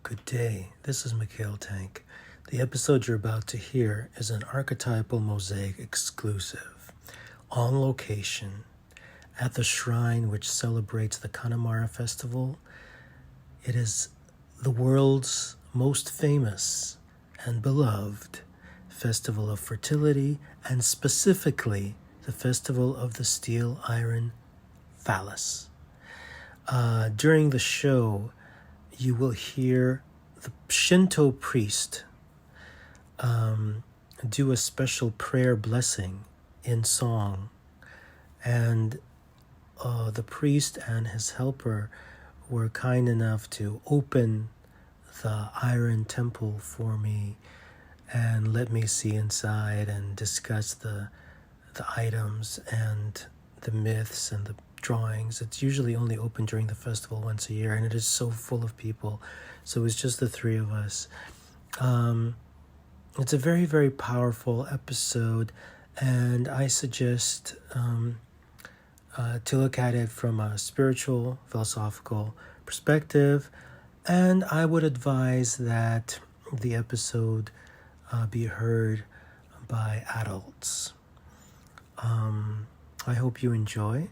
Good day, this is Mikhail Tank. The episode you're about to hear is an Archetypal Mosaic Exclusive, on location, at the shrine which celebrates the Kanamara Festival. It is the world's most famous and beloved festival of fertility, and specifically the festival of the steel iron phallus. During the show, you will hear the Shinto priest do a special prayer blessing in song. And the priest and his helper were kind enough to open the iron temple for me and let me see inside and discuss the items and the myths and the drawings. It's usually only open during the festival once a year, and it is so full of people. So it's just the three of us. It's a very, very powerful episode, and I suggest to look at it from a spiritual, philosophical perspective, and I would advise that the episode be heard by adults. I hope you enjoy,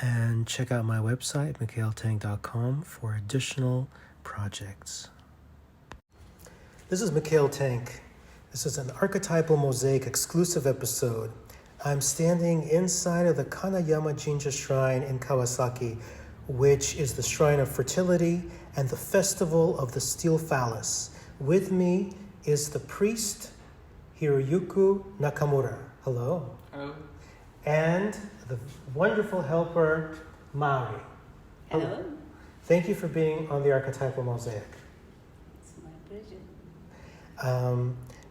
and check out my website, mikhailtank.com, for additional projects. This is Mikhail Tank. This is an Archetypal Mosaic Exclusive episode. I'm standing inside of the Kanayama Jinja Shrine in Kawasaki, which is the shrine of fertility and the festival of the Steel Phallus. With me is the priest, Hiroyuki Nakamura. Hello. Hello. And the wonderful helper, Maori. Hello. Thank you for being on the Archetypal Mosaic. It's my pleasure.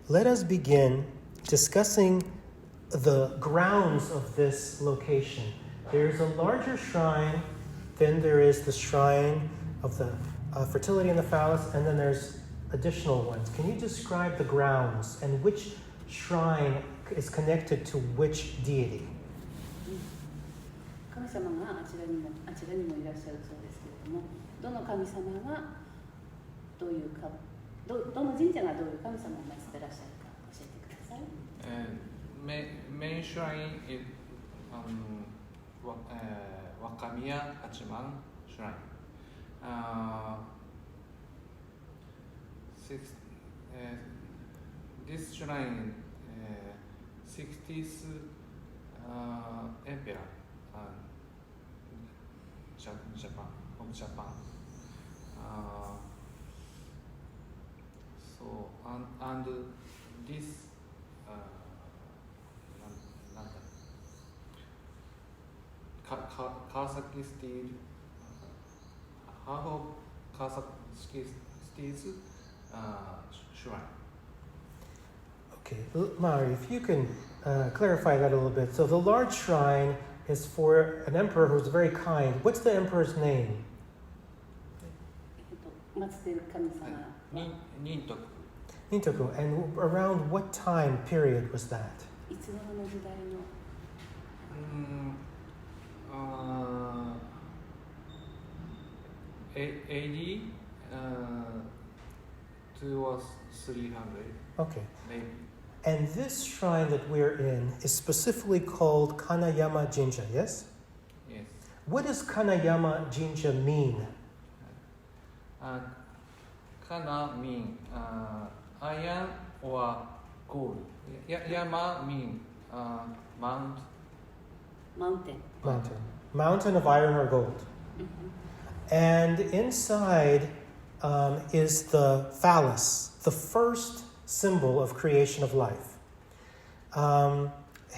Let us begin discussing the grounds of this location. There's a larger shrine, then there is the shrine of the fertility and the phallus, and then there's additional ones. Can you describe the grounds and which shrine is connected to which deity? 神様があちらにもいらっしゃるそうですけれども、どの神様がどういうか、どの神社がどういう神様を祀ってらっしゃるか教えてください。Main shrine is Wakamiya Hachiman Shrine. This shrine, 60th emperor of Japan. And this Kawasaki Steel, half of Kawasaki Steel's shrine. Okay, Maori, if you can clarify that a little bit. So the large shrine is for an emperor who's very kind. What's the emperor's name? 祀っている神様はNintoku. And around what time period was that? いつ頃の時代の AD towards 300. Okay. Maybe. And this shrine that we're in is specifically called Kanayama Jinja, yes? Yes. What does Kanayama Jinja mean? Kana mean iron or gold. Yama mean mountain. Mountain of iron or gold. And inside is the phallus, the first symbol of creation of life.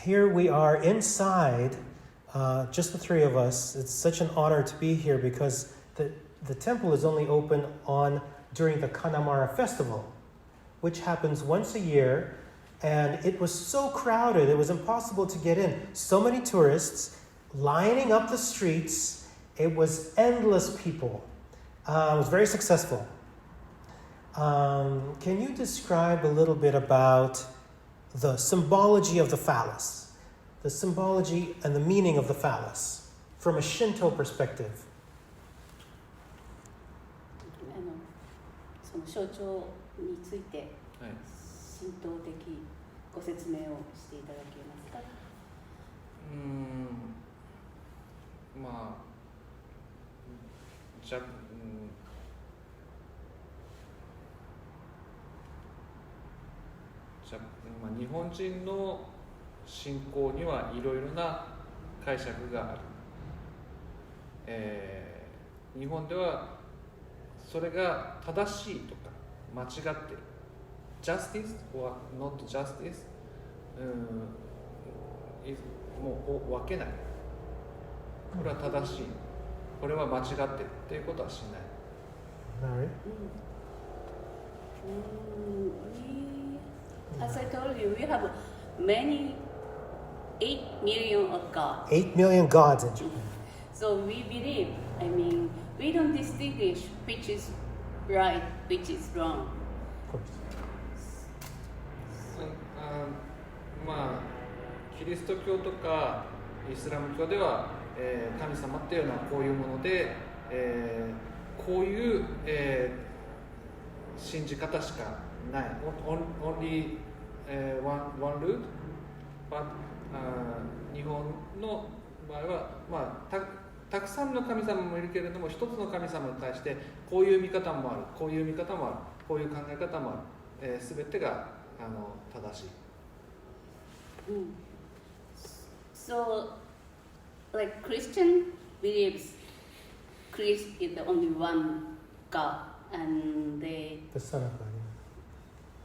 Here we are inside, just the three of us. It's such an honor to be here because the temple is only open during the Kanamara Festival, which happens once a year, and it was so crowded it was impossible to get in. So many tourists lining up the streets. It was endless people. It was very successful. Can you describe a little bit about the symbology of the phallus, the symbology and the meaning of the phallus from a Shinto perspective? その象徴についてはい、神道的ご説明をしていただけますか。まあじゃ、まあ、日本人の信仰にはいろいろな解釈がある、日本ではそれが正しいとか間違ってる justice or not justice、もう分けない。これは正しい、これは間違ってるっていうことはしない。Mary? As I told you, we have many 8 million of gods. 8 million gods in Japan. So we believe, I mean, we don't distinguish which is right, which is wrong. Of course. まあキリスト教とかイスラム教では、神様っていうのはこういうもので、こういう、信じ方しかない。Only one root、but、日本の場合は、まあ、たくさんの神様もいるけれども、一つの神様に対してこういう見方もある、こういう見方もある、こういう考え方もある、全てが正しい。So, like Christian believes Christ is the only one God, and The Son of God.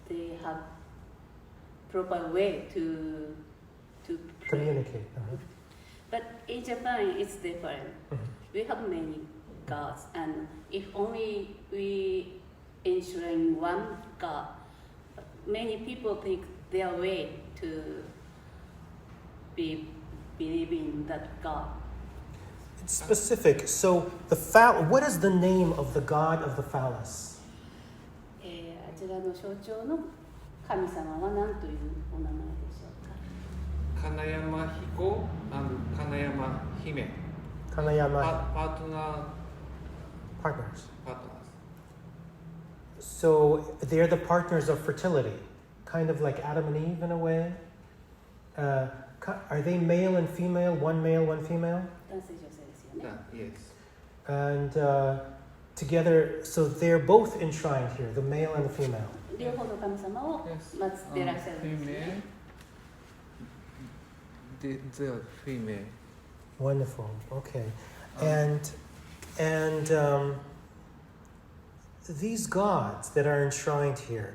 they have proper way to pray. Communicate. But in Japan, it's different. We have many gods, and if only we enshrine one God, many people think their way to be believing that God. It's specific. So what is the name of the god of the phallus? あちらの象徴の神様は何というお名前でしょうか。金山彦、金山姫。Kanayama partners. So they're the partners of fertility, kind of like Adam and Eve in a way. Are they male and female? One male, one female? 男性女性ですよね。Yes. And together, so they're both enshrined here, the male and the female. 両方の神様を祀ってらっしゃるんですね。They are female. Wonderful. Okay. And these gods that are enshrined here,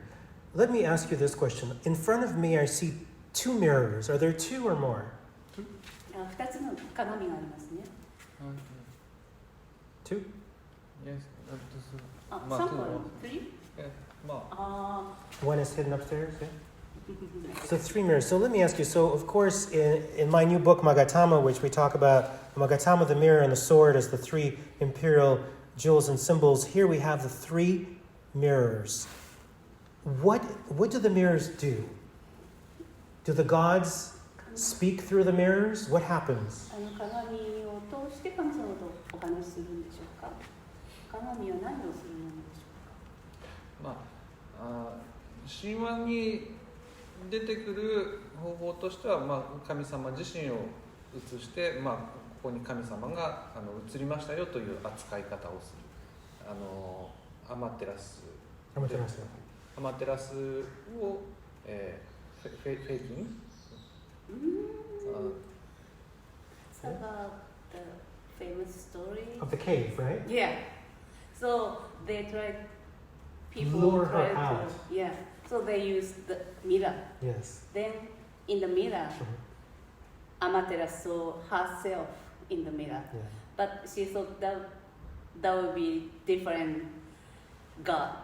let me ask you this question. In front of me, I see 2 mirrors. Are there 2 or more? 2つの鏡がありますね。2? Yes. 3個 3? One is hidden upstairs, yeah? So 3 mirrors. So let me ask you, so of course in my new book, Magatama, which we talk about, Magatama, the mirror and the sword as the 3 imperial jewels and symbols, here we have the 3 mirrors. What do the mirrors do? Do the gods speak through the mirrors? What happens? 鏡を通して神様とお話しするんでしょうか。鏡は何をするものでしょうか。神話に出てくる方法としては、神様自身を映して、ここに神様が映りましたよという扱い方をする。アマテラスを、フェイキング。It's about the famous story Of the cave, right? Yeah. So they people Lure her try out. to, yeah. So they use the mirror. Yes. Then in the mirror, Amaterasu saw herself in the mirror. Yeah. But she thought that would be different God.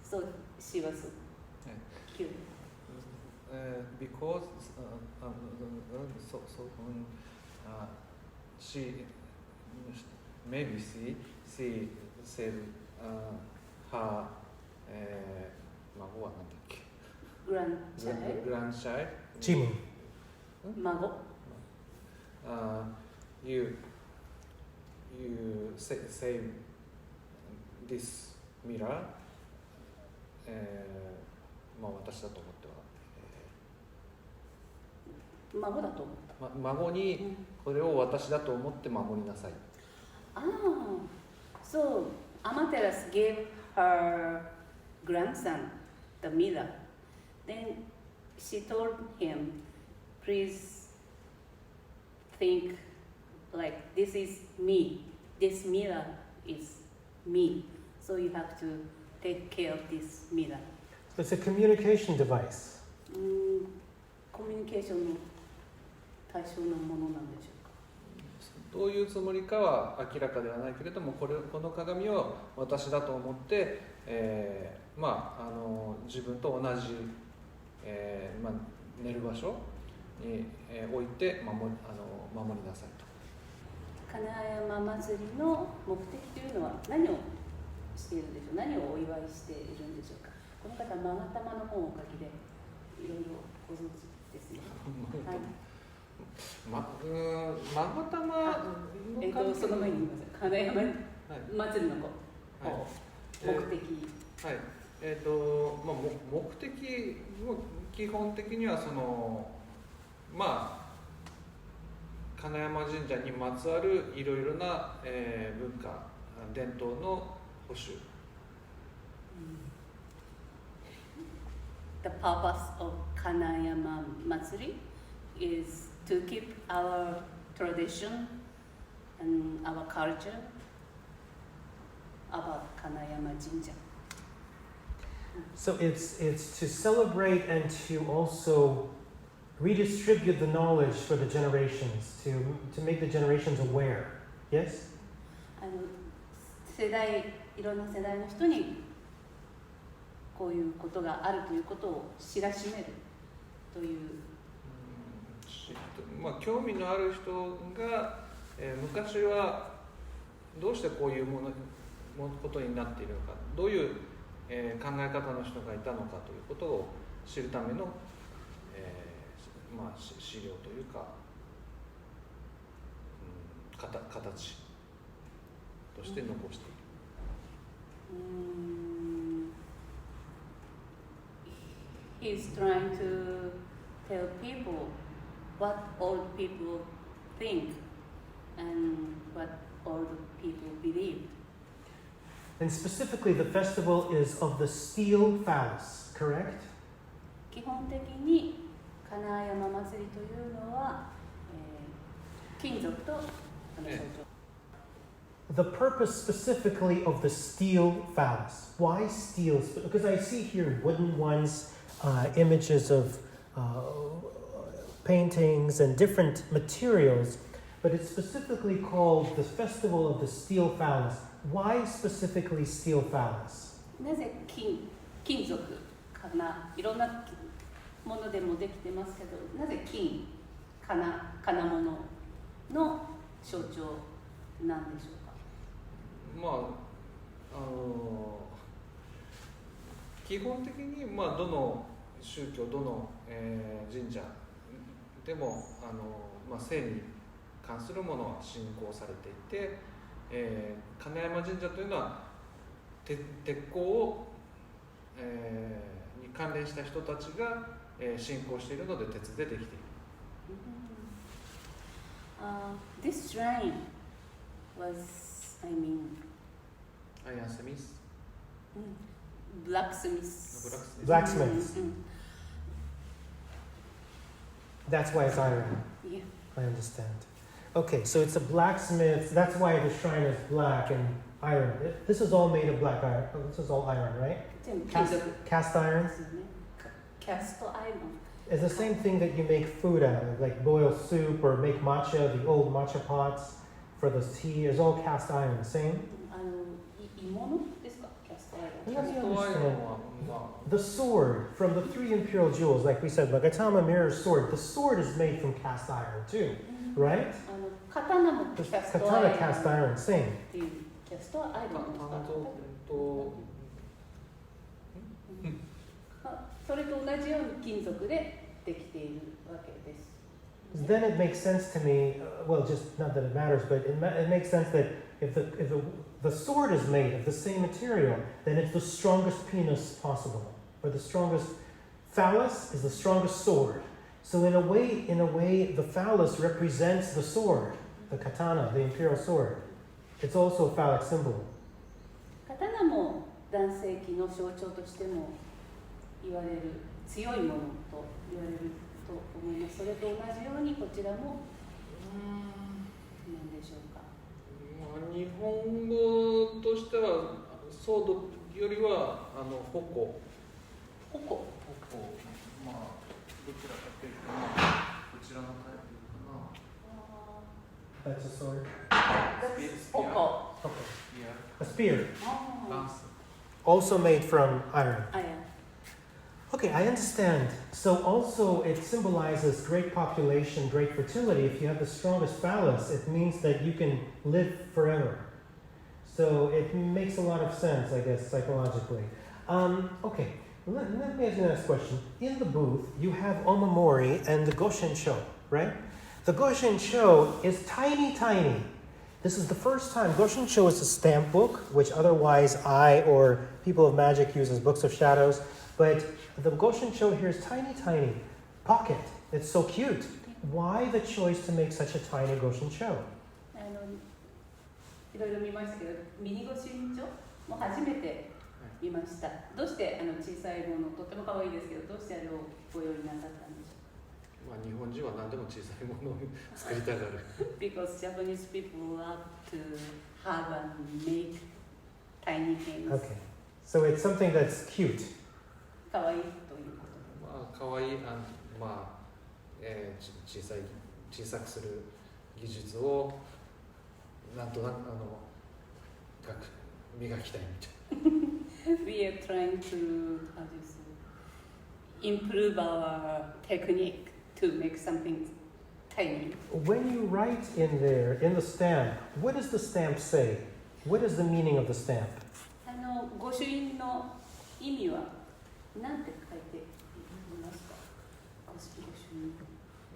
So she was curious. Because she maybe she said her 孫は何だっけ grandchild Chimu. 孫 you say this mirror まあ、私だと思っては、孫だと思った。孫にこれを私だと思って守りなさい。So Amaterasu gave her grandson the mirror. Then she told him, please think like this is me. This mirror is me. So you have to take care of this mirror. It's a communication device. コミュニケーションの対象のものなんでしょうか。どういうつもりかは明らかではないけれども、この鏡を私だと思って、自分と同じ、寝る場所に、置いて守りなさいと。金山祭りの目的というのは何をしているんでしょう。何をお祝いしているんでしょうか。この方は勾玉の本をお書きでいろいろご存知ですね。はい。勾玉のその前に言います。金山祭りの目的。はい。目的も基本的には金山神社にまつわるいろいろな、文化伝統の保守。The purpose of Kanayama Matsuri is to keep our tradition and our culture about Kanayama Jinja. So it's to celebrate and to also redistribute the knowledge for the generations, to make the generations aware. Yes? いろんな世代の人にこういうことがあるということを知らしめるという。興味のある人が、昔はどうしてこういうことになっているのか、どういう、考え方の人がいたのかということを知るための、資料というか、形として残している。He's trying to tell people what old people think and what old people believe. And specifically, the festival is of the Steel Phallus, correct? 基本的に金山祭りというのは、金属と象徴。The purpose specifically of the steel phallus. Why steel? Because I see here wooden ones, images of paintings and different materials, but it's specifically called the Festival of the Steel Phallus. Why specifically steel phallus? なぜ金属かな。いろんなものでもできてますけど、なぜ金物の象徴なんでしょうか。基本的に、どの宗教、どの、神社でも性に関するものは信仰されていて、金山神社というのは鉄鋼を、に関連した人たちが、信仰しているので鉄でできている。This shrine was, Iron smith? Blacksmiths. Blacksmiths. That's why it's iron. Yeah. I understand. Okay, so it's a blacksmith. That's why the shrine is black and iron. This is all made of black iron. Oh, this is all iron, right? Cast iron? Cast iron. It's the same thing that you make food out of, like boil soup or make matcha, the old matcha pots for the tea is all cast iron. Same? The sword from the three imperial jewels, like we said, Magatama Mirror's sword, the sword is made from cast iron too, right? Katana cast iron, same. Then it makes sense to me, well, just not that it matters, but it makes sense that if the sword is made of the same material, then it's the strongest penis possible, or the strongest phallus is the strongest sword. So in a way, the phallus represents the sword, the katana, the imperial sword. It's also a phallic symbol. 刀も男性器の象徴としても言われる、強いものと言われると思います。それと同じようにこちらも何でしょうか。日本語としてはソードよりは矛。矛。まあどちらかというとこちらのタイプかな。That's a sword. Hoko. A spear. Lance. Also made from iron. Iron. Okay, I understand. So also it symbolizes great population, great fertility. If you have the strongest phallus, it means that you can live forever. So it makes a lot of sense, I guess, psychologically. Okay, let me ask you the next question. In the booth, you have omamori and the goshinsho, right? The goshinsho is tiny, tiny. This is the first time. Goshinsho is a stamp book, which otherwise I or people of magic use as books of shadows. But the goshinsho here is tiny, tiny. Pocket. It's so cute. Why the choice to make such a tiny goshinsho? いろいろ見ましたけど、ミニゴシンチョも初めて見ました。どうして小さいもの、とっても可愛いですけど、どうしてあれをご用意なさったんでしょうか。日本人は何でも小さいものを作りたがる。Because Japanese people love to have and make tiny things. Okay. So it's something that's cute. 可愛いということで。可愛い小さくする技術をなんとなく磨きたいみたいな。We are trying to how do you say, improve our technique to make something tiny. When you write in there, in the stamp, what does the stamp say? What is the meaning of the stamp? 御朱印の意味は何て書いていますか。御朱印。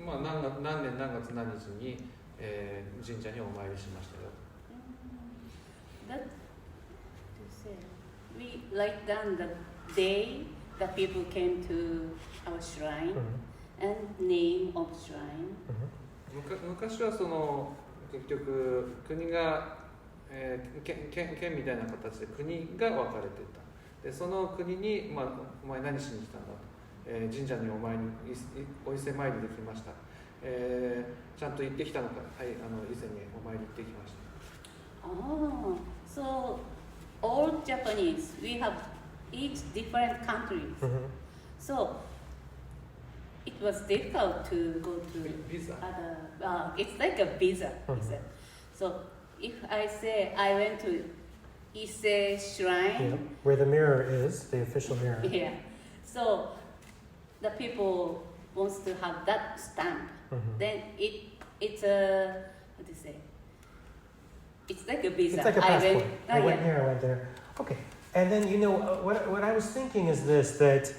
何年何月何日に、神社にお参りしましたよ。That we write down the day that people came to our shrine and name of shrine. 昔は結局国が、県みたいな形で国が分かれていた。でその国に、お前何しに来たんだと、神社にお伊勢参りできました、ちゃんと行ってきたのか、はい、伊勢にお参り行ってきました。Oh, so all Japanese, we have each different countries. So it was difficult to go to visa. Other. It's like a visa. So if I say I went to Ise Shrine, yeah, where the mirror is, the official mirror. Yeah. So the people wants to have that stamp. Then it's a what do you say? It's like a visa. It's like a passport. I went yeah. here, I went there. Okay. And then, what I was thinking is this, that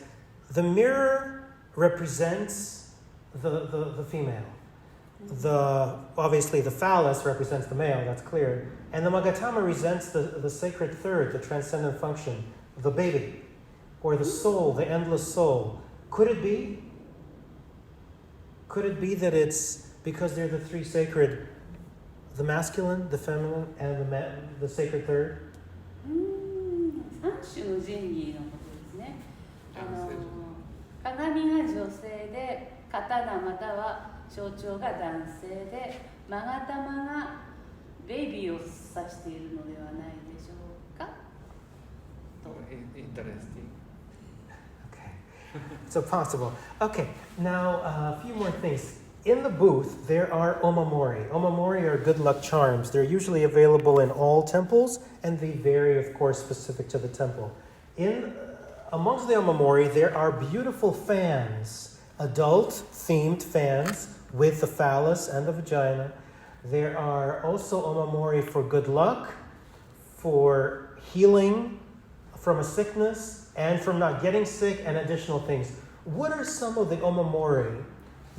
the mirror represents the female. Obviously, the phallus represents the male, that's clear. And the magatama represents the sacred third, the transcendent function, the baby, or the soul, the endless soul. Could it be? Could it be that it's because they're the three sacred, the masculine, the feminine, and the sacred third? 三種の神器のことですね。鏡が女性で、刀または象徴が男性で、勾玉がベイビーを指しているのではないでしょうか。Interesting. Okay, so possible. Okay, now a few more things. In the booth, there are omamori. Omamori are good luck charms. They're usually available in all temples, and they vary, of course, specific to the temple. Amongst the omamori, there are beautiful fans, adult-themed fans with the phallus and the vagina. There are also omamori for good luck, for healing from a sickness, and from not getting sick, and additional things. What are some of the omamori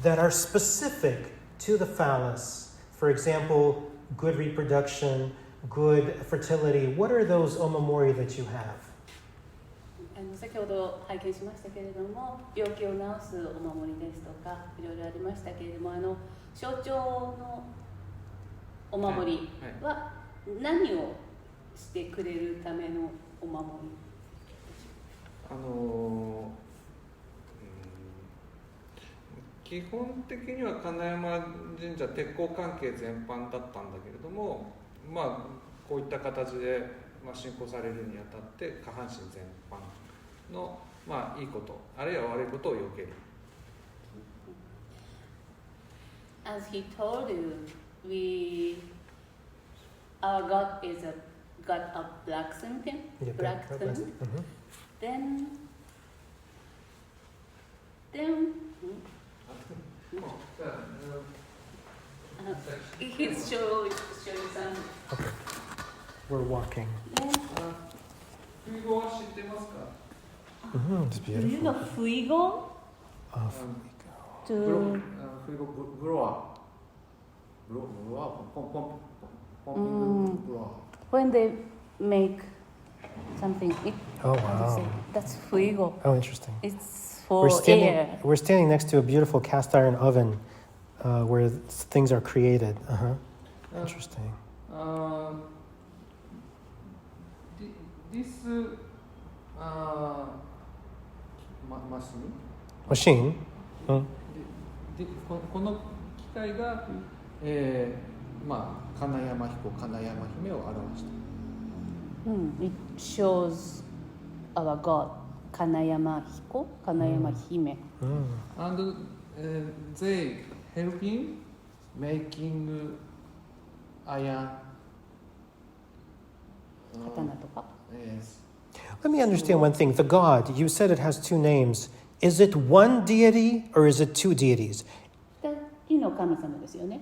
that are specific to the phallus? For example, good reproduction, good fertility. What are those omamori that you have? 先ほど拝見しましたけれども、病気を治すお守りですとかいろいろありましたけれども、象徴のお守りは何をしてくれるためのお守り？基本的には金山神社鉄鋼関係全般だったんだけれども、こういった形で、信仰されるにあたって下半身全般の、いいことあるいは悪いことを避ける。As he told you, our God is a God of blacksmithing. Blacksmith. Then he's showing some. Okay. We're walking. フイゴは知ってますか？ It's Do you beautiful. know fuigo? To フイゴブロワー。ブロワーポンピングブロワー。 when they make something, Oh, how do you wow. say? That's fuigo. Oh, interesting. It's for air. We're standing next to a beautiful cast iron oven where things are created. Interesting. This machine? Machine? この機械が、金山彦、金山姫を表している。It shows our God, Kanayama Hiko, Kanayama Hime. And they helping making iron. Katana toka. Yes. Let me understand one thing. The god, you said it has two names. Is it one deity or is it two deities? 火の神様ですよね。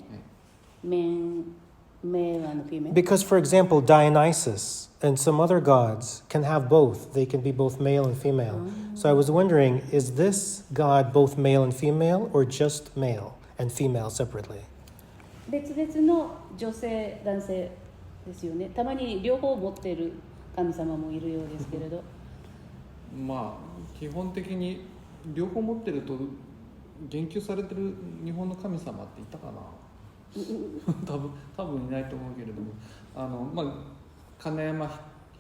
Male and female. Because, for example, Dionysus and some other gods can have both. They can be both male and female. So I was wondering, is this god both male and female or just male and female separately? 別々の女性、男性ですよね。たまに両方持っている神様もいるようですけれど。基本的に両方持ってると言及されてる日本の神様っていたかな。多分いないと思うけれども、金山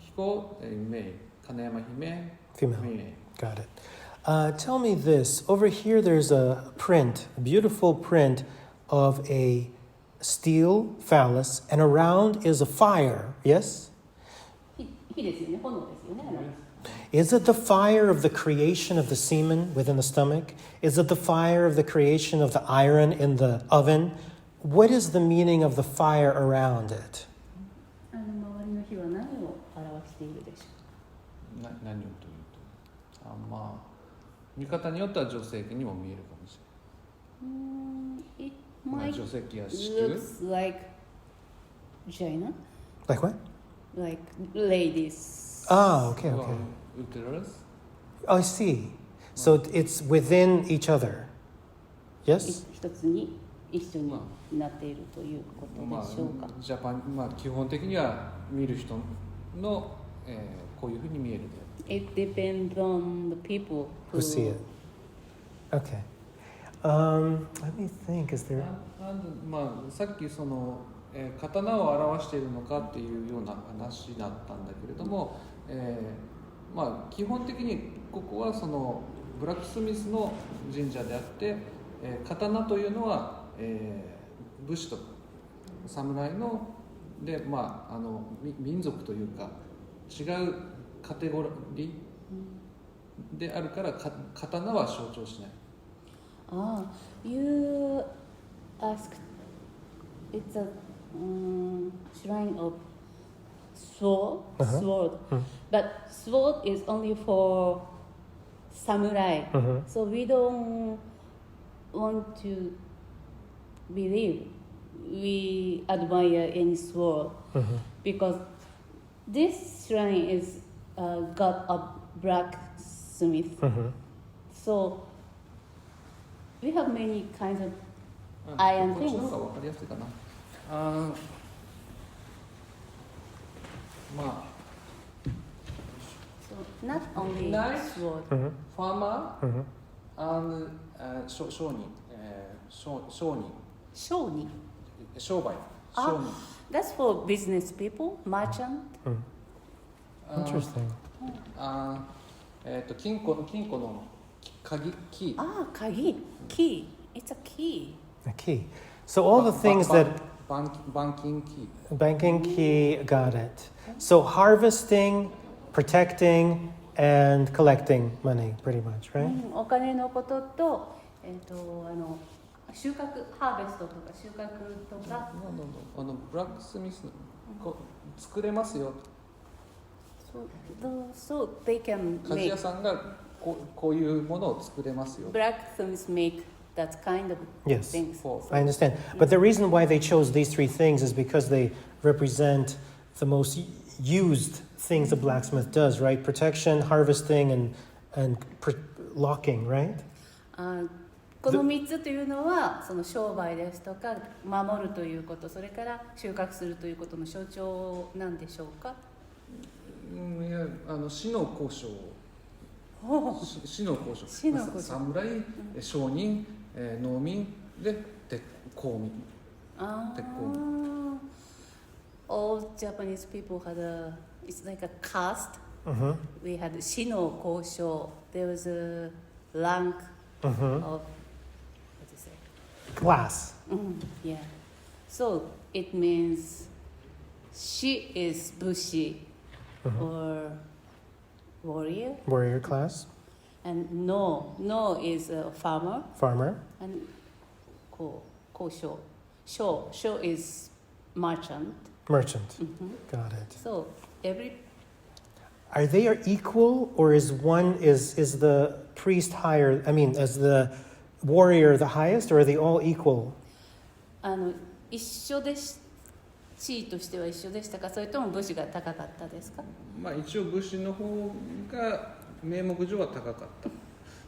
彦、メイ、金山姫、 Female. メイ。 Got it. Tell me this. Over here there's a print, a beautiful print of a steel phallus, and around is a fire, yes? 火ですよね、炎ですよね。Is it the fire of the creation of the semen within the stomach? Is it the fire of the creation of the iron in the oven? What is the meaning of the fire around it? 周りの火は何を表しているでしょ何をというと、見方によっては女性器にも見えるかもしれない。It 女性器や子 looks like vagina, Like what? like ladies. Ah, okay, okay. Uterus? Oh, I see. So it's within each other. Yes? 一つに一緒になっているということでしょうか。ジャパン、基本的には見る人の、こういうふうに見えるで。It depends on the people Who see it? Okay. Let me think. Is there? さっきその、刀を表しているのかっていうような話だったんだけれども、基本的にここはそのブラックスミスの神社であって、刀というのは、武士と侍ので、民族というか違うカテゴリーであるから刀は象徴しない。You asked, it's a shrine of sword, but sword is only for samurai. So we don't want to believe we admire any sword because this shrine is a god of blacksmith. So we have many kinds of iron こっちの things. 方が分かりやすいかな。ま So not only Nice. sword. あ Mm-hmm. ファーマ Mm-hmm. ー and 商人、商人 Shoni. 商売あ商人 That's for business people, merchant. Mm. あ Interesting. あ金庫の鍵キー Ah, kagi. Key. It's a key. A key. So all the things that 板金キ banking key, got it. So harvesting, protecting, and collecting money, pretty much, right? お金のことと、収穫、ハーベストとか収穫とか、ブラックスミス作れますよ so they can 鍛冶 make 屋さんがこういうものを作れますよ blacksmiths make that kind of Yes. things. I understand. But the reason why they chose these three things is because they represent the most used things a blacksmith does, right? Protection, harvesting, and locking, right? この3つというのはその商売ですとか守るということ、それから収穫するということの象徴なんでしょうか。いや死の交渉死の交渉死の交渉侍、商人、農民で公民 All Japanese people had it's like a caste. Mm-hmm. We had Shino Kosho. There was a rank Mm-hmm. of, what do you say? Class. Yeah. So it means she is bushi or warrior, Warrior class, and no is a farmer, farmer. and kosho, sho is merchant. Merchant. Got it. So every Are they equal, or is the priest higher? I mean, is the warrior the highest, or are they all equal? 一緒でし地位としては一緒でしたか、それとも武士が高かったですか。まあ一応武士の方が名目上は高かっ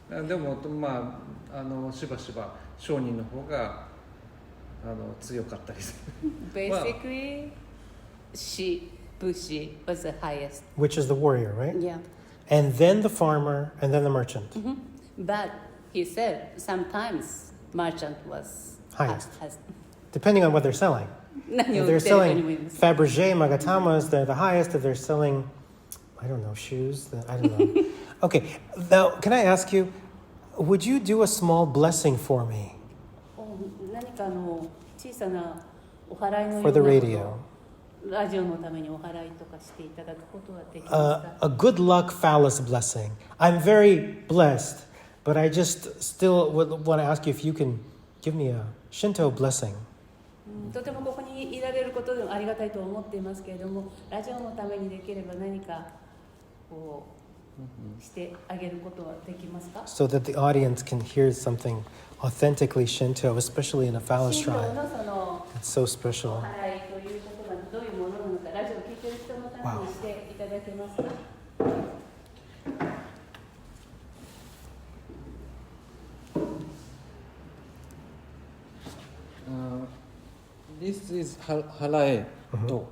たでもまあしばしば商人の方が強かったりする Basically, bushi was the highest. Which is the warrior, right? Yeah. And then the farmer, and then the merchant. But he said sometimes merchant was Highest. has Depending on what they're selling. 何を If 売 they're ってるかに selling もよります。 Fabergé Magatamas, they're the highest. If they're selling, I don't know, shoes, then I don't know. Okay, now, can I ask you, would you do a small blessing for me 何か小さなお祓いのような for こ the と radio? ラジオのためにお祓いとかしていただくことはできますか。 A good luck phallus blessing. I'm very blessed, but I just still would want to ask you if you can give me a Shinto blessing. とてもここにいられることでもありがたいと思っていますけれども、ラジオのためにできれば何かこうしてあげることはできますか。 So that the audience can hear something authentically Shinto, especially in a phallus 神道 shrine. のその It's so お special. 祓いということがどういうものなのか、ラジオを聞いている人のためにしていただけますか。This is 払えと、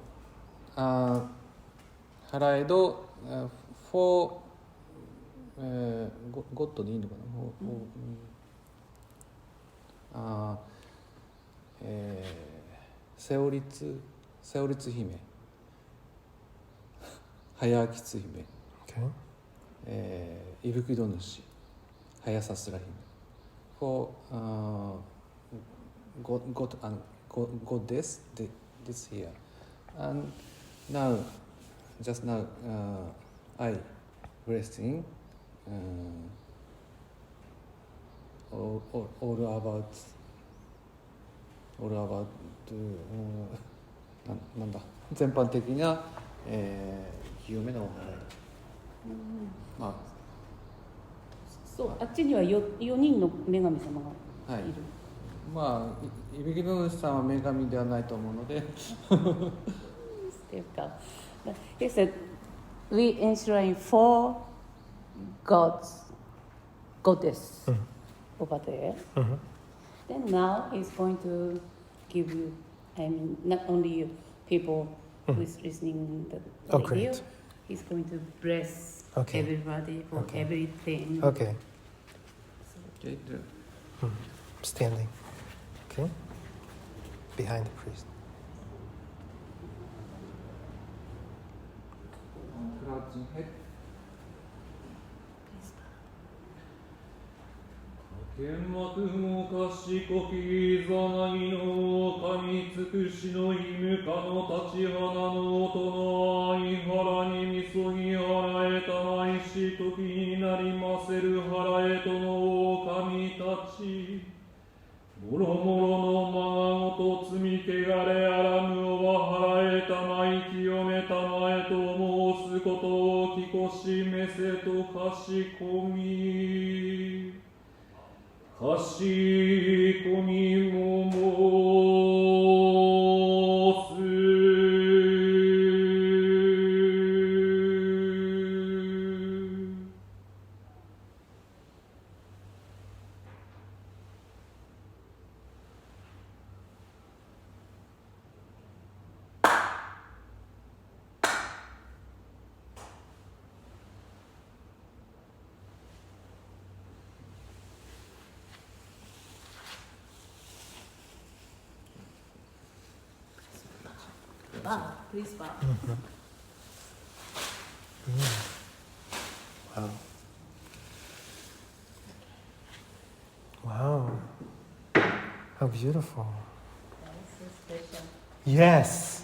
払えと、for、ゴッドでいいのかな、セオリツ姫、早吉姫、 Okay. 伊吹戸主、早さすら姫。for goddess this here, and now, just now, I blessing all about なんだ全般的な、清めのお祓い。まそう、あっちには4人の女神様あ、はいがいる。。まあ、いびきの主さんは女神ではないと思うので。っていうか、he said, we enshrine 4 goddess over there. Then now he's going to give you, I mean, not only you, people who is listening the Oh, radio. great. He's going to bless Okay. everybody for Okay. everything. Okay. Okay, Standing. Okay. Behind the priest. クラウチンヘッ剣幕も賢きざなぎの神尽くしの意無かの立ち花の音の相原にみそぎ払えたまいし時になりませる払えとの狼たちもろもろのまごと積みけがれあらぬおは払えたまい清めたまえと申すことをきこしめせとかしこみかしこみも申すBow, please bow. Wow. Wow. How beautiful. That is so special. Yes.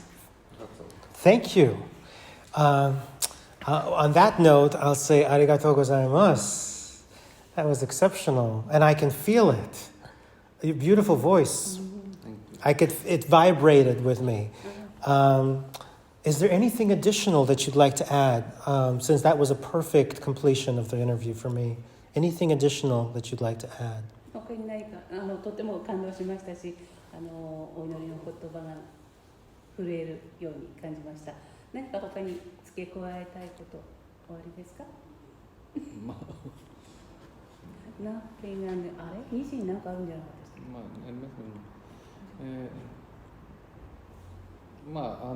Thank you. On that note, I'll say arigatou gozaimasu. That was exceptional, and I can feel it. A beautiful voice. It vibrated with me. Is there anything additional that you'd like to add? Since that was a perfect completion of the interview for me. Anything additional that you'd like to add? 他に何かとても感動しましたし、お祈りの言葉が震えるように感じました。何か他に付け加えたいことおありですか？まあ、Nothing and あれ2時に何かあるんじゃなかったですか？まあ、ありますね。まあ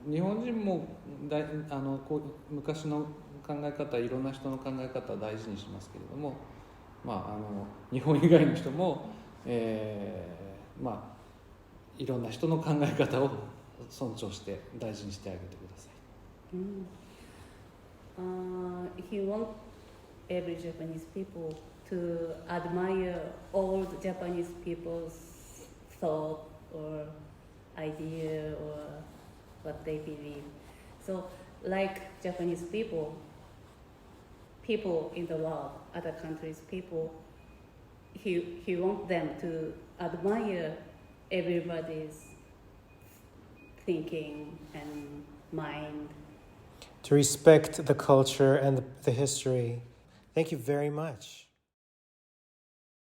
日本人もこう昔の考え方いろんな人の考え方を大事にしますけれども、まあ日本以外の人も、まあいろんな人の考え方を尊重して大事にしてあげてください。He wants every Japanese people to admire all the Japanese people's thought or idea or what they believe. So, like Japanese people in the world, other countries, people, he wants them to admire everybody's thinking and mind. To respect the culture and the history. Thank you very much.